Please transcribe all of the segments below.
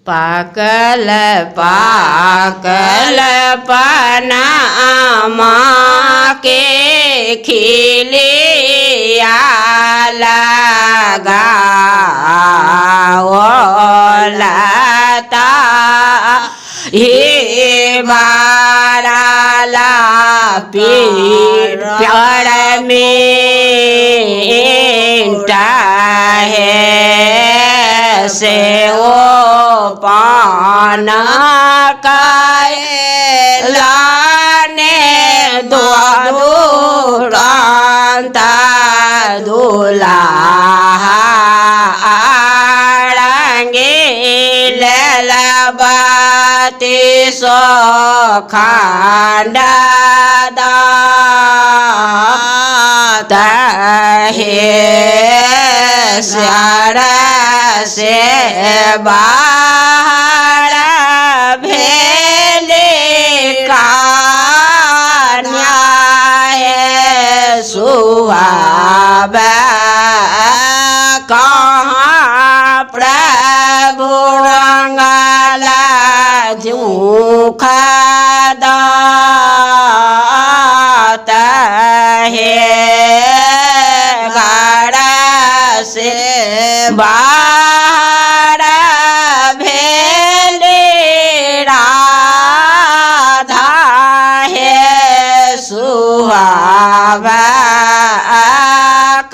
पाकल पाकल पनामा के खिलिया लगावलता हे बाराला प्यार में है से वो पाना काए लाने दुरांता दुलाहा आड़ंगे ललबाती सो खांडा हे सारा से बाहर भेले का न्याय सुहाब कहाँ प्रभु रंगाला झूखा दाता है से बाहर भेले राधा है सुहावा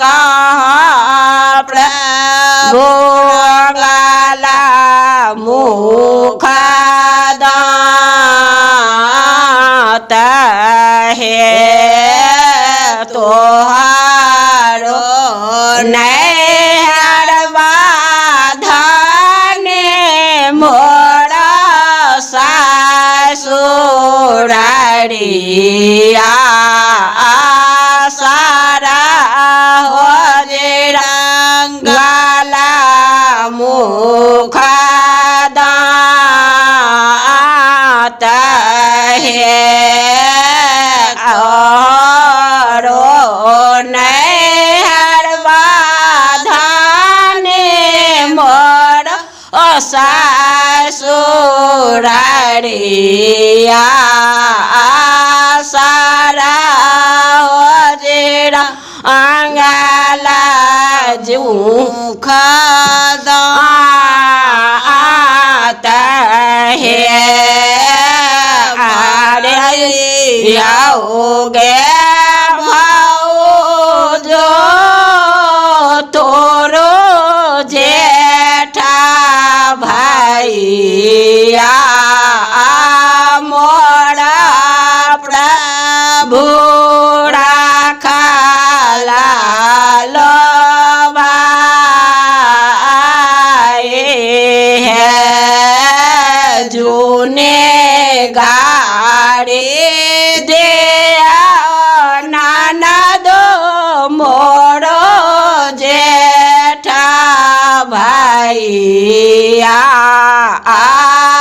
कहाँ प्रभु गाला मुख दाता है तोहारो नैहरवा धने मोरा सासुरारिया सारा हो रंगाला मुख दाता है सासुरारिया सारा हो जेरा अंगाला झूख दाता है आओगे भाऊ जो तोरो जेठा भैया मोरा प्रभु राखला लोभाए है जूने गाड़ी दे नाना दो मोरो जेठा भैया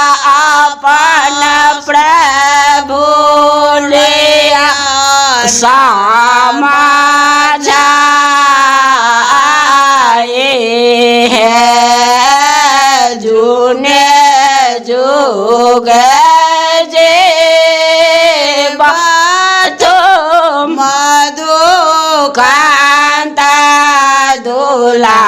अपन प्रभु लिया समाझाए है जूने जुग जे बातो मधु कांता दुला